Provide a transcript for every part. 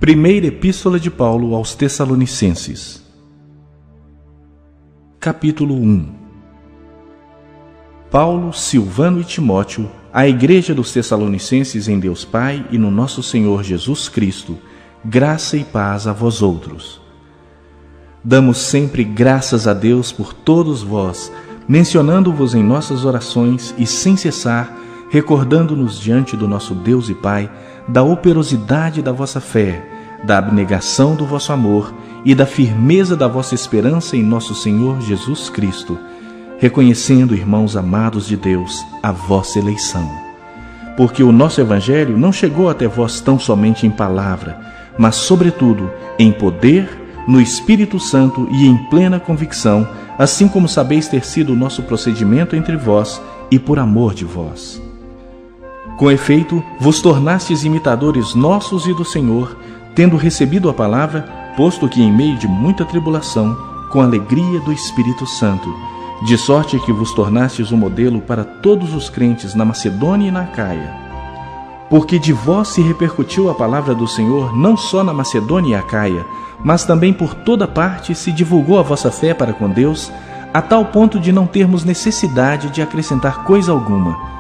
Primeira Epístola de Paulo aos Tessalonicenses. Capítulo 1. Paulo, Silvano e Timóteo, à Igreja dos Tessalonicenses em Deus Pai e no nosso Senhor Jesus Cristo, graça e paz a vós outros. Damos sempre graças a Deus por todos vós, mencionando-vos em nossas orações e sem cessar, recordando-nos diante do nosso Deus e Pai da operosidade da vossa fé, da abnegação do vosso amor e da firmeza da vossa esperança em nosso Senhor Jesus Cristo, reconhecendo, irmãos amados de Deus, a vossa eleição. Porque o nosso Evangelho não chegou até vós tão somente em palavra, mas, sobretudo, em poder, no Espírito Santo e em plena convicção, assim como sabeis ter sido o nosso procedimento entre vós e por amor de vós. Com efeito, vos tornastes imitadores nossos e do Senhor, tendo recebido a palavra, posto que em meio de muita tribulação, com alegria do Espírito Santo, de sorte que vos tornastes um modelo para todos os crentes na Macedônia e na Acaia. Porque de vós se repercutiu a palavra do Senhor não só na Macedônia e Acaia, mas também por toda parte se divulgou a vossa fé para com Deus, a tal ponto de não termos necessidade de acrescentar coisa alguma,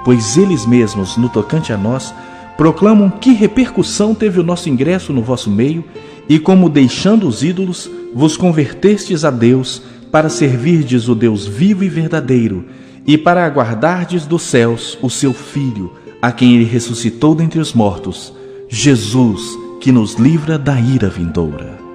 pois eles mesmos, no tocante a nós, proclamam que repercussão teve o nosso ingresso no vosso meio, e como deixando os ídolos, vos convertestes a Deus, para servirdes o Deus vivo e verdadeiro, e para aguardardes dos céus o seu Filho, a quem ele ressuscitou dentre os mortos, Jesus, que nos livra da ira vindoura.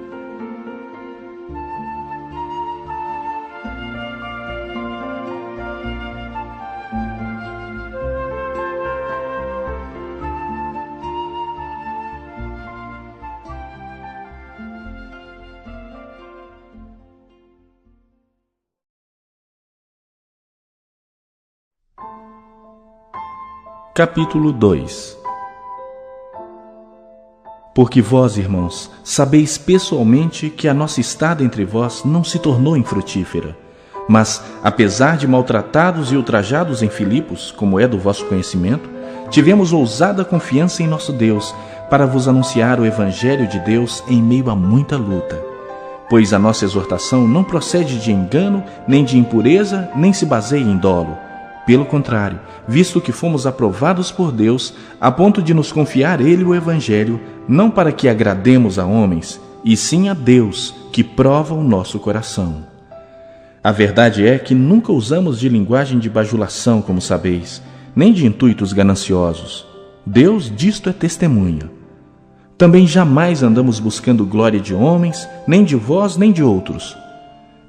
Capítulo 2. Porque vós, irmãos, sabeis pessoalmente que a nossa estada entre vós não se tornou infrutífera, mas, apesar de maltratados e ultrajados em Filipos, como é do vosso conhecimento, tivemos ousada confiança em nosso Deus, para vos anunciar o Evangelho de Deus em meio a muita luta. Pois a nossa exortação não procede de engano, nem de impureza, nem se baseia em dolo. Pelo contrário, visto que fomos aprovados por Deus, a ponto de nos confiar Ele o Evangelho, não para que agrademos a homens, e sim a Deus, que prova o nosso coração. A verdade é que nunca usamos de linguagem de bajulação, como sabeis, nem de intuitos gananciosos. Deus disto é testemunha. Também jamais andamos buscando glória de homens, nem de vós, nem de outros.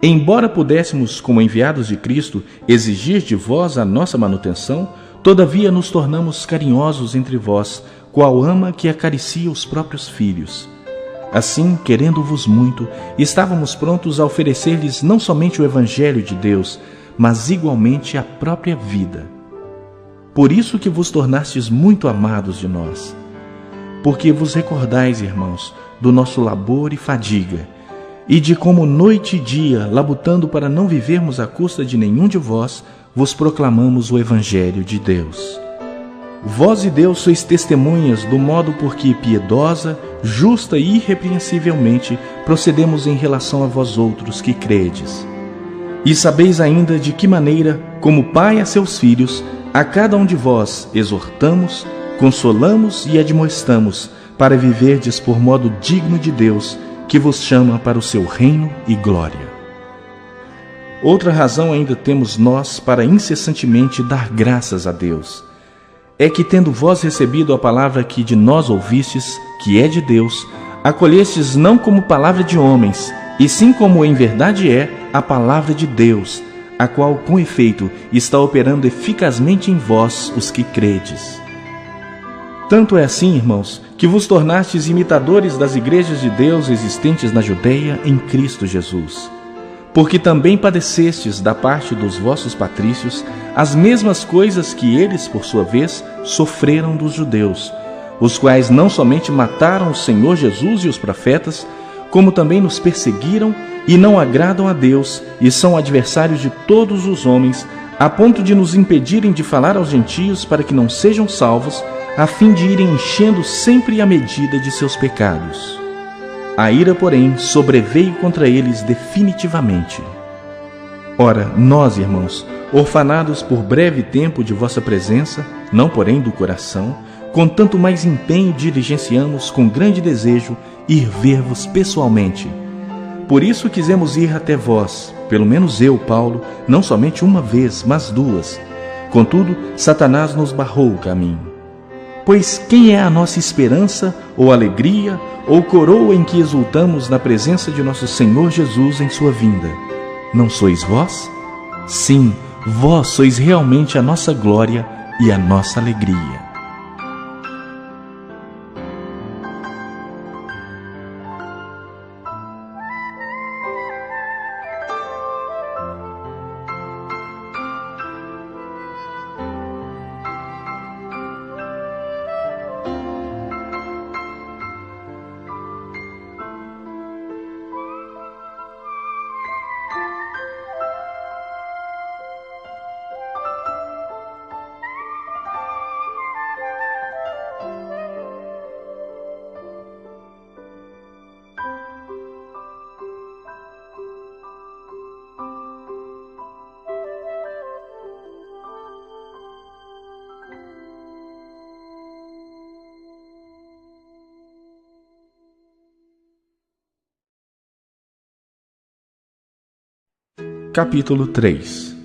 Embora pudéssemos, como enviados de Cristo, exigir de vós a nossa manutenção, todavia nos tornamos carinhosos entre vós, qual ama que acaricia os próprios filhos. Assim, querendo-vos muito, estávamos prontos a oferecer-lhes não somente o Evangelho de Deus, mas igualmente a própria vida. Por isso que vos tornastes muito amados de nós. Porque vos recordais, irmãos, do nosso labor e fadiga, e de como noite e dia, labutando para não vivermos à custa de nenhum de vós, vos proclamamos o Evangelho de Deus. Vós e Deus sois testemunhas do modo por que piedosa, justa e irrepreensivelmente procedemos em relação a vós outros que credes. E sabeis ainda de que maneira, como pai a seus filhos, a cada um de vós exortamos, consolamos e admoestamos, para viverdes por modo digno de Deus, que vos chama para o seu reino e glória. Outra razão ainda temos nós para incessantemente dar graças a Deus. É que, tendo vós recebido a palavra que de nós ouvistes, que é de Deus, acolhestes não como palavra de homens, e sim como em verdade é a palavra de Deus, a qual, com efeito, está operando eficazmente em vós os que credes. Tanto é assim, irmãos, que vos tornastes imitadores das igrejas de Deus existentes na Judeia em Cristo Jesus. Porque também padecestes da parte dos vossos patrícios as mesmas coisas que eles, por sua vez, sofreram dos judeus, os quais não somente mataram o Senhor Jesus e os profetas, como também nos perseguiram e não agradam a Deus e são adversários de todos os homens, a ponto de nos impedirem de falar aos gentios para que não sejam salvos, a fim de irem enchendo sempre a medida de seus pecados. A ira, porém, sobreveio contra eles definitivamente. Ora, nós, irmãos, orfanados por breve tempo de vossa presença, não porém do coração, com tanto mais empenho diligenciamos com grande desejo ir ver-vos pessoalmente. Por isso quisemos ir até vós, pelo menos eu, Paulo, não somente uma vez, mas duas. Contudo, Satanás nos barrou o caminho. Pois quem é a nossa esperança, ou alegria, ou coroa em que exultamos na presença de nosso Senhor Jesus em sua vinda? Não sois vós? Sim, vós sois realmente a nossa glória e a nossa alegria. Capítulo 3.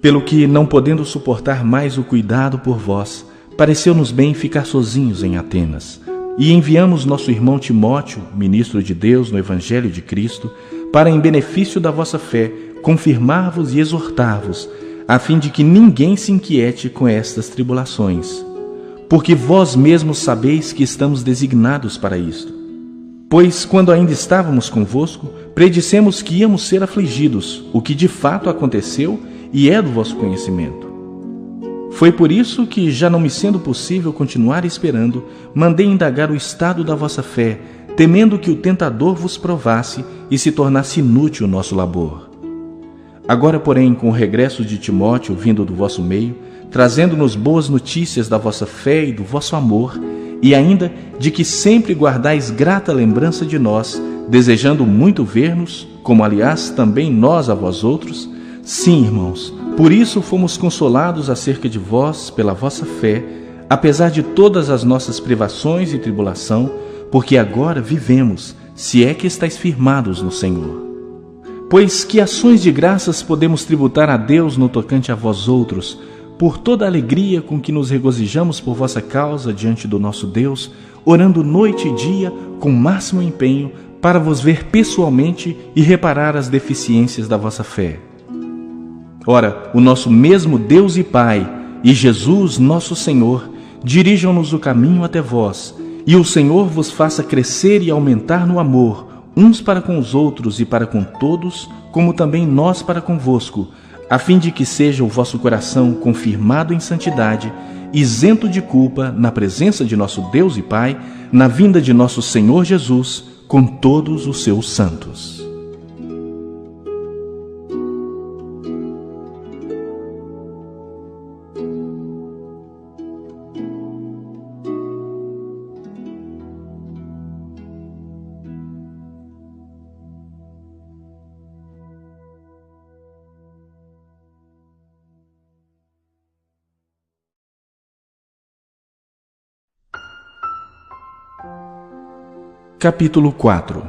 Pelo que, não podendo suportar mais o cuidado por vós, pareceu-nos bem ficar sozinhos em Atenas, e enviamos nosso irmão Timóteo, ministro de Deus no Evangelho de Cristo, para, em benefício da vossa fé, confirmar-vos e exortar-vos, a fim de que ninguém se inquiete com estas tribulações. Porque vós mesmos sabeis que estamos designados para isto. Pois, quando ainda estávamos convosco, predissemos que íamos ser afligidos, o que de fato aconteceu e é do vosso conhecimento. Foi por isso que, já não me sendo possível continuar esperando, mandei indagar o estado da vossa fé, temendo que o tentador vos provasse e se tornasse inútil o nosso labor. Agora, porém, com o regresso de Timóteo vindo do vosso meio, trazendo-nos boas notícias da vossa fé e do vosso amor, e ainda de que sempre guardais grata lembrança de nós, desejando muito ver-nos, como aliás também nós a vós outros, sim, irmãos, por isso fomos consolados acerca de vós pela vossa fé, apesar de todas as nossas privações e tribulação, porque agora vivemos, se é que estáis firmados no Senhor. Pois que ações de graças podemos tributar a Deus no tocante a vós outros, por toda a alegria com que nos regozijamos por vossa causa diante do nosso Deus, orando noite e dia com máximo empenho para vos ver pessoalmente e reparar as deficiências da vossa fé. Ora, o nosso mesmo Deus e Pai e Jesus nosso Senhor dirijam-nos o caminho até vós, e o Senhor vos faça crescer e aumentar no amor, uns para com os outros e para com todos, como também nós para convosco, a fim de que seja o vosso coração confirmado em santidade, isento de culpa na presença de nosso Deus e Pai, na vinda de nosso Senhor Jesus, com todos os seus santos. Capítulo 4.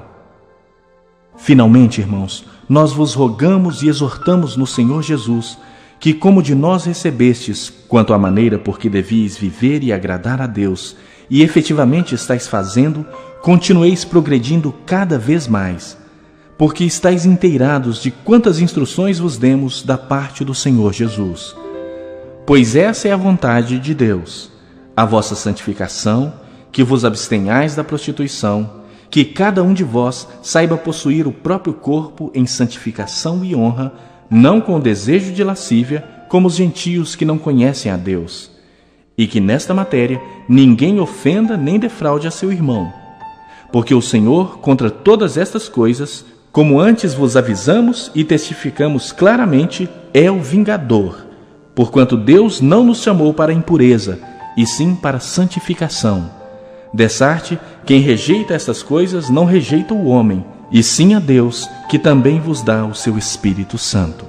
Finalmente, irmãos, nós vos rogamos e exortamos no Senhor Jesus, que como de nós recebestes, quanto à maneira por que devíeis viver e agradar a Deus, e efetivamente estáis fazendo, continueis progredindo cada vez mais, porque estáis inteirados de quantas instruções vos demos da parte do Senhor Jesus. Pois essa é a vontade de Deus, a vossa santificação, que vos abstenhais da prostituição, que cada um de vós saiba possuir o próprio corpo em santificação e honra, não com o desejo de lascívia, como os gentios que não conhecem a Deus, e que nesta matéria ninguém ofenda nem defraude a seu irmão. Porque o Senhor, contra todas estas coisas, como antes vos avisamos e testificamos claramente, é o vingador, porquanto Deus não nos chamou para a impureza, e sim para santificação. Dessarte, quem rejeita estas coisas não rejeita o homem, e sim a Deus, que também vos dá o seu Espírito Santo.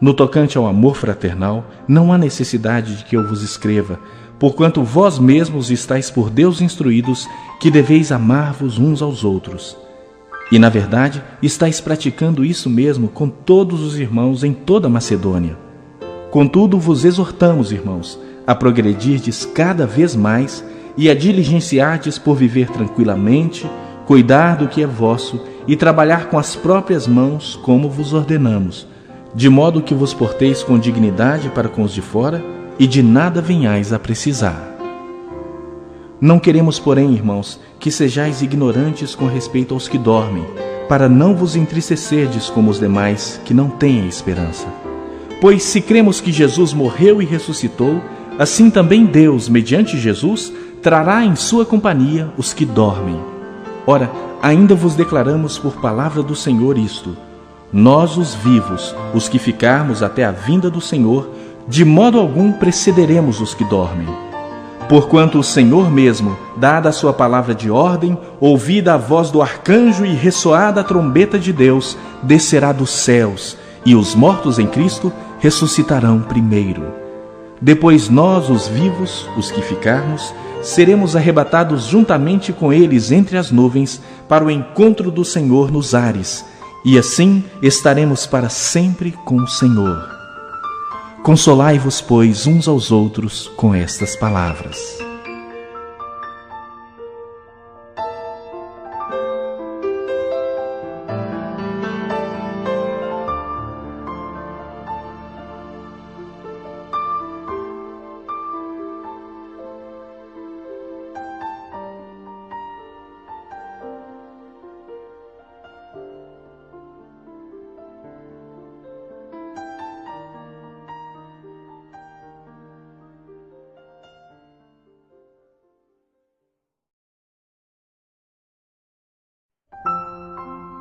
No tocante ao amor fraternal, não há necessidade de que eu vos escreva, porquanto vós mesmos estáis por Deus instruídos que deveis amar-vos uns aos outros. E, na verdade, estáis praticando isso mesmo com todos os irmãos em toda a Macedônia. Contudo, vos exortamos, irmãos, a progredirdes cada vez mais e a diligenciardes por viver tranquilamente, cuidar do que é vosso e trabalhar com as próprias mãos, como vos ordenamos, de modo que vos porteis com dignidade para com os de fora e de nada venhais a precisar. Não queremos, porém, irmãos, que sejais ignorantes com respeito aos que dormem, para não vos entristecerdes como os demais que não têm esperança. Pois se cremos que Jesus morreu e ressuscitou, assim também Deus, mediante Jesus, trará em sua companhia os que dormem. Ora, ainda vos declaramos por palavra do Senhor isto: nós, os vivos, os que ficarmos até a vinda do Senhor, de modo algum precederemos os que dormem. Porquanto o Senhor mesmo, dada a sua palavra de ordem, ouvida a voz do arcanjo e ressoada a trombeta de Deus, descerá dos céus, e os mortos em Cristo ressuscitarão primeiro. Depois nós, os vivos, os que ficarmos, seremos arrebatados juntamente com eles entre as nuvens para o encontro do Senhor nos ares, e assim estaremos para sempre com o Senhor. Consolai-vos, pois, uns aos outros com estas palavras.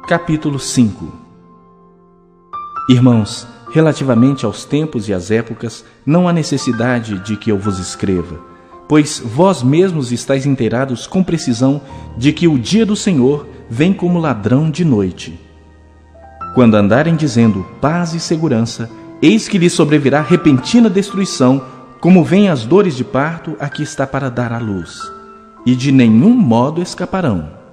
Capítulo 5. Irmãos, relativamente aos tempos e às épocas, não há necessidade de que eu vos escreva, pois vós mesmos estáis inteirados com precisão de que o dia do Senhor vem como ladrão de noite. Quando andarem dizendo paz e segurança, eis que lhes sobrevirá repentina destruição, como vêm as dores de parto a que está para dar à luz, e de nenhum modo escaparão.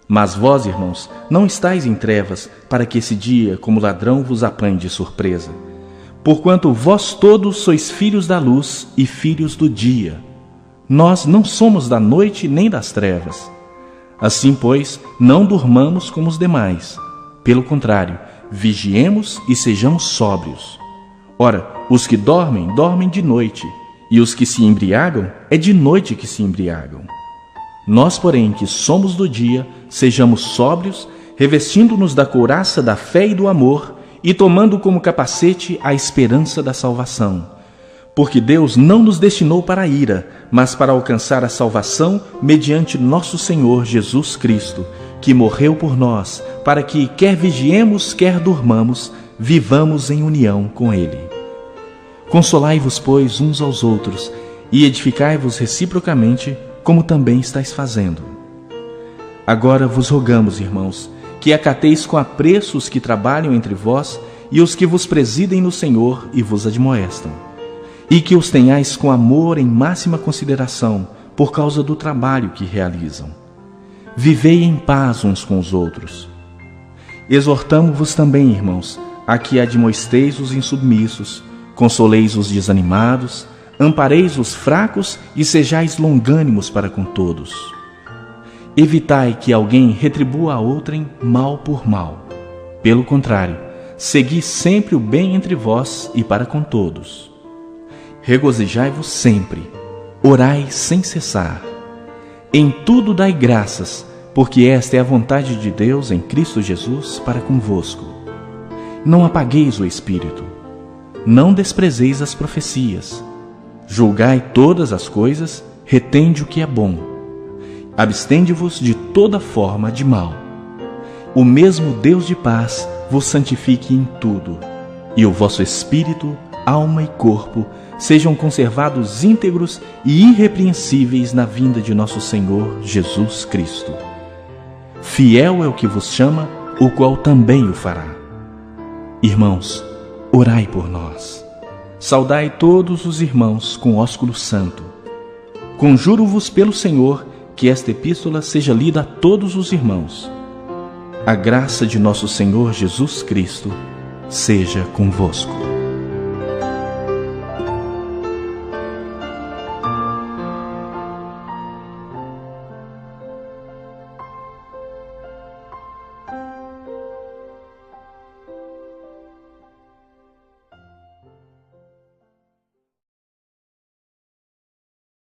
Mas vós, irmãos, não estáis em trevas, para que esse dia, como ladrão, vos apanhe de surpresa. Porquanto vós todos sois filhos da luz e filhos do dia. Nós não somos da noite nem das trevas. Assim, pois, não durmamos como os demais. Pelo contrário, vigiemos e sejamos sóbrios. Ora, os que dormem, dormem de noite, e os que se embriagam, é de noite que se embriagam. Nós, porém, que somos do dia, sejamos sóbrios, revestindo-nos da couraça da fé e do amor, e tomando como capacete a esperança da salvação. Porque Deus não nos destinou para a ira, mas para alcançar a salvação mediante nosso Senhor Jesus Cristo, que morreu por nós, para que, quer vigiemos, quer durmamos, vivamos em união com Ele. Consolai-vos, pois, uns aos outros, e edificai-vos reciprocamente, como também estáis fazendo. Agora vos rogamos, irmãos, que acateis com apreço os que trabalham entre vós e os que vos presidem no Senhor e vos admoestam, e que os tenhais com amor em máxima consideração, por causa do trabalho que realizam. Vivei em paz uns com os outros. Exortamo-vos também, irmãos, a que admoesteis os insubmissos, consoleis os desanimados, ampareis os fracos e sejais longânimos para com todos. Evitai que alguém retribua a outrem mal por mal. Pelo contrário, segui sempre o bem entre vós e para com todos. Regozijai-vos sempre, orai sem cessar. Em tudo dai graças, porque esta é a vontade de Deus em Cristo Jesus para convosco. Não apagueis o Espírito, não desprezeis as profecias. Julgai todas as coisas, retende o que é bom. Abstende-vos de toda forma de mal. O mesmo Deus de paz vos santifique em tudo, e o vosso espírito, alma e corpo sejam conservados íntegros e irrepreensíveis na vinda de nosso Senhor Jesus Cristo. Fiel é o que vos chama, o qual também o fará. Irmãos, orai por nós. Saudai todos os irmãos com ósculo santo. Conjuro-vos pelo Senhor que esta epístola seja lida a todos os irmãos. A graça de nosso Senhor Jesus Cristo seja convosco.